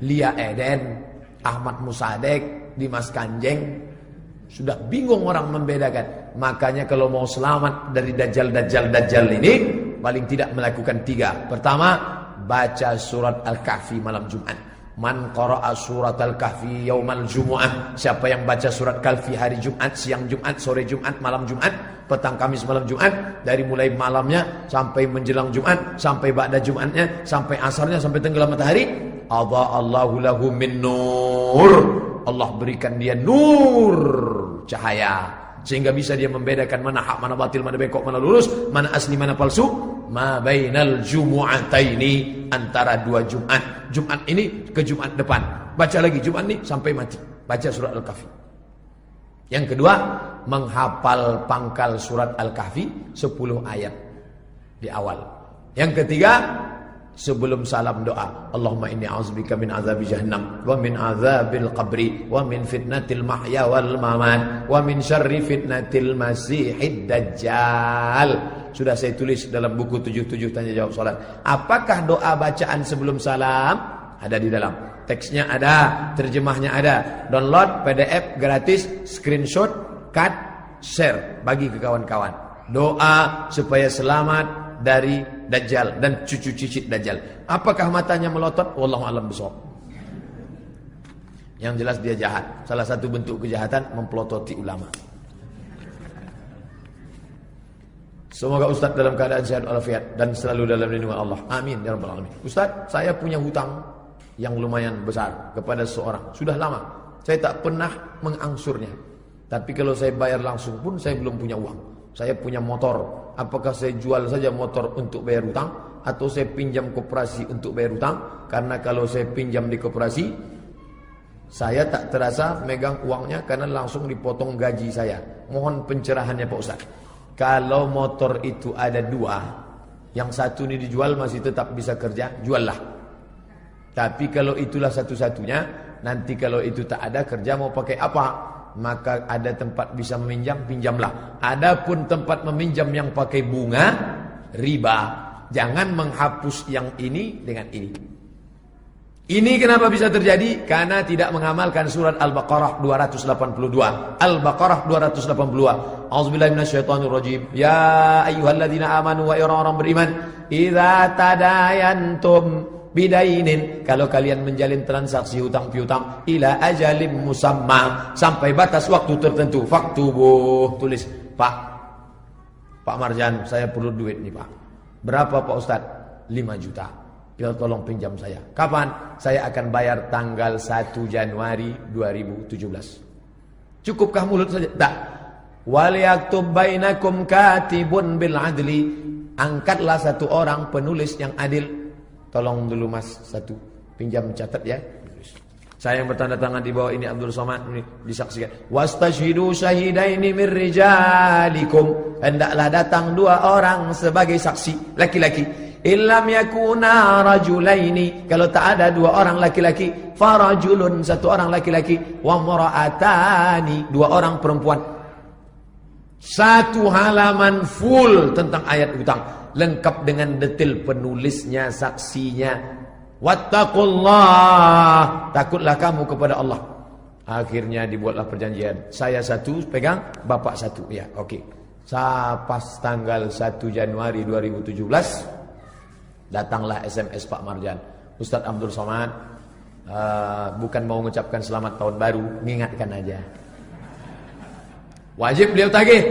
Lia Eden, Ahmad Musadek, Dimas Kanjeng, sudah bingung orang membedakan. Makanya kalau mau selamat dari Dajjal ini, paling tidak melakukan 3. Pertama, baca surat Al-Kahfi malam Jumat. Man qara'a surat Al-Kahfi yaumal Jumu'ah, siapa yang baca surat Kahfi hari Jumat, siang Jumat, sore Jumat, malam Jumat, petang Kamis, malam Jumat, dari mulai malamnya sampai menjelang Jumat, sampai ba'da Jumatnya, sampai asarnya, sampai tenggelam matahari, adha'allahu lahu min nur, Allah berikan dia nur, cahaya, sehingga bisa dia membedakan mana hak, mana batil, mana bengkok, mana lurus, mana asli, mana palsu. Ma bainal jumu'ataini, antara 2 Jumat. Jumat ini ke Jumat depan. Baca lagi Jumat ini sampai mati. Baca surat Al-Kahfi. Yang kedua, menghafal pangkal surat Al-Kahfi 10 ayat di awal. Yang ketiga, sebelum salam doa, Allahumma inni a'udzubika min azabi jahannam wa min azabil qabri wa min fitnatil mahya wal mamat wa min syarri fitnatil masihid dajjal. Sudah saya tulis dalam buku 77 tanya jawab salat. Apakah doa bacaan sebelum salam? Ada di dalam. Teksnya ada, terjemahnya ada. Download PDF gratis, screenshot, cut, share, bagi ke kawan-kawan. Doa supaya selamat dari Dajjal dan cucu cicit Dajjal. Apakah matanya melotot? Wallahu a'lam bishawab. Yang jelas dia jahat. Salah satu bentuk kejahatan mempelototi ulama. Semoga Ustaz dalam keadaan sehat walafiat dan selalu dalam lindungan Allah. Amin ya rabbal alamin. Ustaz, saya punya hutang yang lumayan besar kepada seseorang. Sudah lama saya tak pernah mengangsurnya. Tapi kalau saya bayar langsung pun saya belum punya uang. Saya punya motor. Apakah saya jual saja motor untuk bayar hutang atau saya pinjam koperasi untuk bayar hutang? Karena kalau saya pinjam di koperasi, saya tak terasa megang uangnya karena langsung dipotong gaji saya. Mohon pencerahannya Pak Ustaz. Kalau motor itu ada 2, yang satu ini dijual masih tetap bisa kerja, juallah. Tapi kalau itulah satu-satunya, nanti kalau itu tak ada kerja mau pakai apa? Maka ada tempat bisa meminjam, pinjamlah. Adapun tempat meminjam yang pakai bunga, riba. Jangan menghapus yang ini dengan ini. Ini kenapa bisa terjadi? Karena tidak mengamalkan surat Al-Baqarah 282. Al-Baqarah 282. A'udzubillahi minasyaitonirrajim. Ya ayyuhalladzina amanu wa orang-orang beriman, idza tadayantum bidainin, kalau kalian menjalin transaksi hutang piutang, ila ajalim musamma, sampai batas waktu tertentu, faktubuh, tulis. Pak Marjan, saya perlu duit nih Pak. Berapa Pak Ustaz? 5 juta. Ya tolong pinjam saya. Kapan? Saya akan bayar tanggal 1 Januari 2017. Cukupkah mulut saja? Tak. Waliyaktub bainakum katibun bil adli. Angkatlah satu orang penulis yang adil. Tolong dulu Mas, satu pinjam catat ya. Saya yang bertanda tangan di bawah ini Abdul Somad, ini disaksikan. Wastashhidu syahidaini min rijalikum. Hendaklah datang 2 orang sebagai saksi laki-laki. Illam yakuna rajulaini, kalau tak ada 2 orang laki-laki, farajulun, 1 orang laki-laki, wa mura'atani, 2 orang perempuan. 1 halaman full tentang ayat hutang, lengkap dengan detail penulisnya, saksinya. Wattaqullah, takutlah kamu kepada Allah. Akhirnya dibuatlah perjanjian. Saya 1 pegang, bapak 1. Ya, oke. Pas tanggal 1 Januari 2017 datanglah SMS Pak Marjan. Ustaz Abdul Somad, bukan mau mengucapkan selamat tahun baru, mengingatkan aja. Wajib beliau tagih.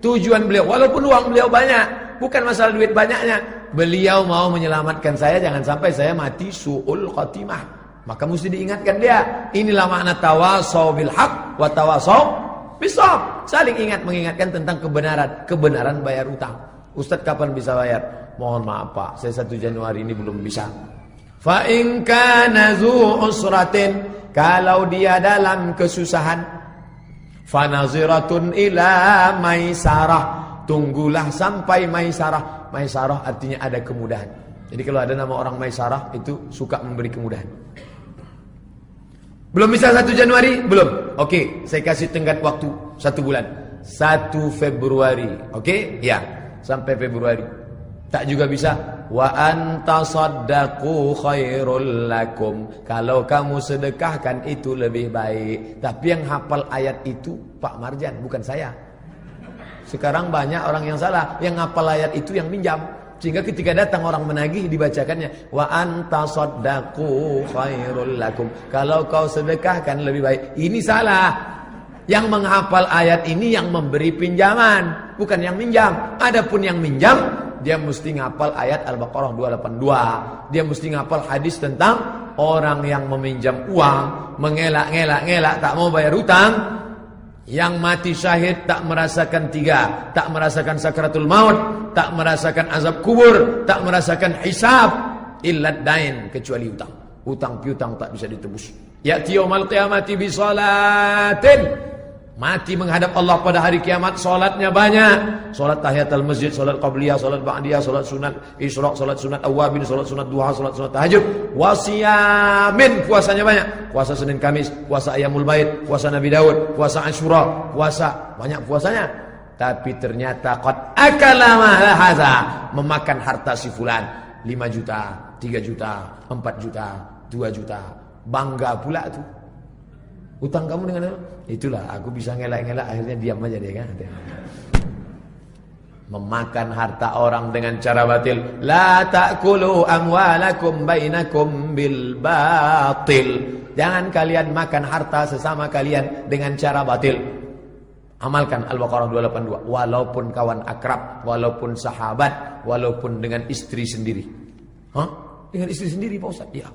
Tujuan beliau, walaupun uang beliau banyak, bukan masalah duit banyaknya. Beliau mau menyelamatkan saya, jangan sampai saya mati su'ul khatimah. Maka mesti diingatkan dia. Inilah makna tawasau bil haq wa tawasau bisawab. Saling ingat mengingatkan tentang kebenaran bayar utang. Ustaz kapan bisa bayar? Mohon maaf Pak, saya 1 Januari ini belum bisa. Fa in kana zu usratin, kalau dia dalam kesusahan, fa naziratun ila maisarah, tunggulah sampai maisarah. Maisarah artinya ada kemudahan. Jadi kalau ada nama orang maisarah itu suka memberi kemudahan. Belum bisa 1 Januari? Belum. Oke, saya kasih tenggat waktu 1 bulan. 1 Februari. Oke? Ya, sampai Februari. Tak juga bisa. Wa antasaddaqu khairul lakum. Kalau kamu sedekahkan itu lebih baik. Tapi yang hafal ayat itu Pak Marjan, bukan saya. Sekarang banyak orang yang salah. Yang hafal ayat itu yang minjam. Sehingga ketika datang orang menagih dibacakannya wa antasaddaqu khairul lakum. Kalau kau sedekahkan lebih baik. Ini salah. Yang menghafal ayat ini yang memberi pinjaman, bukan yang minjam. Adapun yang minjam, dia mesti ngapal ayat Al-Baqarah 282. Dia mesti ngapal hadis tentang orang yang meminjam uang, mengelak-ngelak tak mau bayar hutang, yang mati syahid tak merasakan 3, tak merasakan sakratul maut, tak merasakan azab kubur, tak merasakan hisab, illad dain, kecuali hutang. Hutang piutang tak bisa ditebus. Ya'ti yaumal qiyamati bi salatin Mati menghadap Allah pada hari kiamat, solatnya banyak. Solat tahiyatul masjid, solat qabliyah, solat ba'diyah, solat sunat isyraq, solat sunat awabin, solat sunat duha, solat sunat tahajud. Wasiyamin, puasanya banyak. Puasa Senin Kamis, puasa Ayyamul Bait, puasa Nabi Daud, puasa Asyura, puasa banyak puasanya. Tapi ternyata qad akala mahala hadza, memakan harta si fulan 5 juta, 3 juta, 4 juta, 2 juta. Bangga pula tuh. Utang kamu dengan apa? Itulah aku bisa ngelak-ngelak, akhirnya diam aja dia kan. Memakan harta orang dengan cara batil. La ta'kulu amwalakum bainakum bil batil. Jangan kalian makan harta sesama kalian dengan cara batil. Amalkan Al-Baqarah 282. Walaupun kawan akrab, walaupun sahabat, walaupun dengan istri sendiri. Hah? Dengan istri sendiri Pak Ustaz? Iya.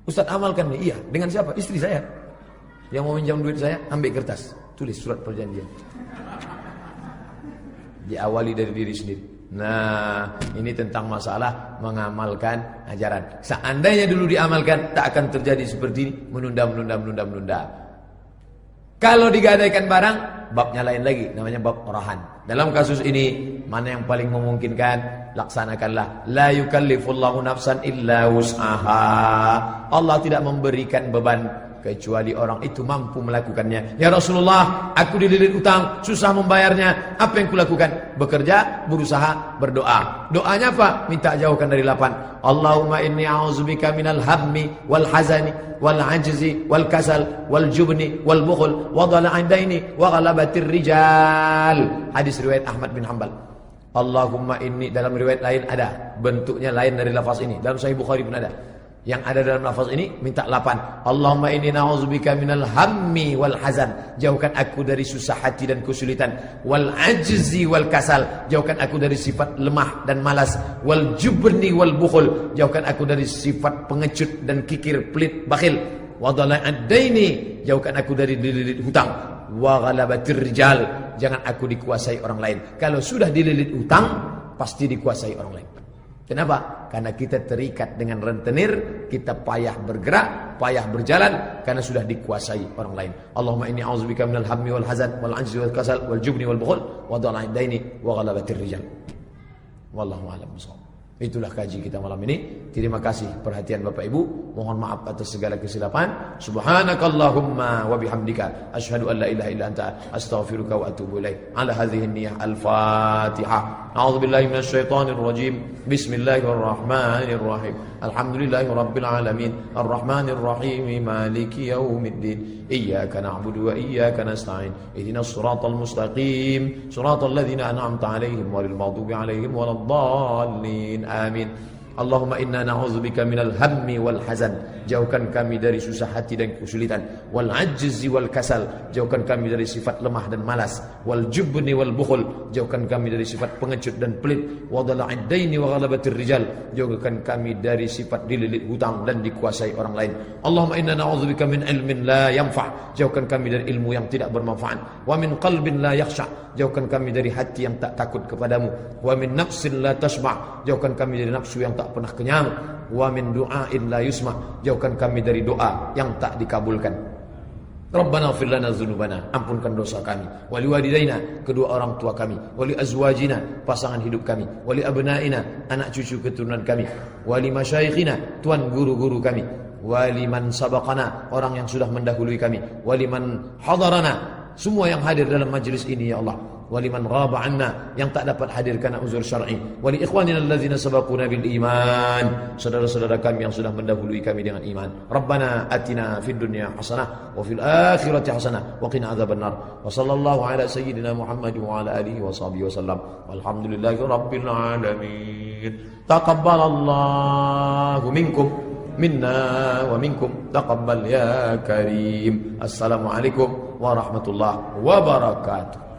Ustaz amalkan nih. Iya. Dengan siapa? Istri saya. Yang mau minjam duit saya, ambil kertas, tulis surat perjanjian. Diawali dari diri sendiri. Nah, ini tentang masalah mengamalkan ajaran. Seandainya dulu diamalkan, tak akan terjadi seperti ini, menunda. Kalau digadaikan barang, babnya lain lagi, namanya bab orahan. Dalam kasus ini, mana yang paling memungkinkan, laksanakanlah. La yukallifullahu nafsan illa wus'aha. Allah tidak memberikan beban kecuali orang itu mampu melakukannya. Ya Rasulullah, aku dililit utang, susah membayarnya. Apa yang kulakukan? Bekerja, berusaha, berdoa. Doanya apa? Minta jauhkan dari lapan. Allahumma inni a'udzubika minal hammi wal hazani wal ajzi wal kasal wal jubni wal bukhul wa dhala'id daini wa ghalabatir rijal. Hadis riwayat Ahmad bin Hanbal. Allahumma inni, dalam riwayat lain ada, bentuknya lain dari lafaz ini. Dalam Sahih Bukhari pun ada. Yang ada dalam lafaz ini minta 8. Allahumma inni na'udzubika minal hammi wal hazan. Jauhkan aku dari susah hati dan kesulitan. Wal ajzi wal kasal. Jauhkan aku dari sifat lemah dan malas. Wal jubni wal bukhul. Jauhkan aku dari sifat pengecut dan kikir, pelit, bakhil. Wa dhala'id daini. Jauhkan aku dari dililit hutang. Wa ghalabatir rijal. Jangan aku dikuasai orang lain. Kalau sudah dililit hutang, pasti dikuasai orang lain. Kenapa? Karena kita terikat dengan rentenir, kita payah bergerak, payah berjalan karena sudah dikuasai orang lain. Allahumma inni a'udzubika minal hammi wal hazan wal 'ajzi wal kasal wal jubni wal bukhul wa dhala'id daini wa ghalabatir rijal. Wallahu a'lam bishawab. Itulah kaji kita malam ini. Terima kasih perhatian Bapak Ibu. Mohon maaf atas segala kesilapan. Subhanakallahumma wa bihamdika asyhadu an la ilaha illa anta astaghfiruka wa atubu ilaik. Ala hadhihi niyyah al-Fatihah. A'udzubillahi minasyaitonir rajim. Bismillahirrahmanirrahim. Alhamdulillahi rabbil alamin. Arrahmanir rahim. Maliki yaumiddin. Iyyaka na'budu wa iyyaka nasta'in. Ihdinas siratal mustaqim. Siratal ladzina an'amta 'alaihim ghairil maghdubi 'alaihim waladdallin. Amin. Allahumma inna na'udzubika minal hammi wal hazan. Jauhkan kami dari susah hati dan kesulitan. Wal ajzi wal kasal. Jauhkan kami dari sifat lemah dan malas. Wal jubni wal bukhul. Jauhkan kami dari sifat pengecut dan pelit. Wa dhala'id daini wa ghalabatir rijal. Jauhkan kami dari sifat dililit hutang dan dikuasai orang lain. Allahumma inna na'udzubika min ilmin la yanfa'. Jauhkan kami dari ilmu yang tidak bermanfaat. Wa min qalbin la yakhsha'. Jauhkan kami dari hati yang tak takut kepadamu. Wa min nafsin la tashba'. Jauhkan kami dari nafsu yang tak pernah kenyang. Wa min du'ain la yusma'. Jauhkan kami dari doa yang tak dikabulkan. Rabbana ighfir lana dzunubana, ampunkan dosa kami. Wali walidaina, kedua orang tua kami. Wali azwajina, pasangan hidup kami. Wali abnaina, anak cucu keturunan kami. Wali masyayikhina, tuan guru-guru kami. Wali man sabaqana, orang yang sudah mendahului kami. Wali man hadarana, semua yang hadir dalam majlis ini ya Allah. Waliman ghaba anna, yang tak dapat hadir karena uzur syar'i. Wali ikhwanina allazina sabaquna bil iman, saudara-saudara kami yang sudah mendahului kami dengan iman. Rabbana atina fid dunya hasanah wa fil akhirati hasanah wa qina adzabannar. Wa sallallahu ala sayyidina Muhammad wa ala alihi wa sahbihi wasallam. Walhamdulillahi rabbil alamin. Taqabbalallahu minkum minna wa minkum taqabbal ya karim. Assalamualaikum warahmatullahi wabarakatuh.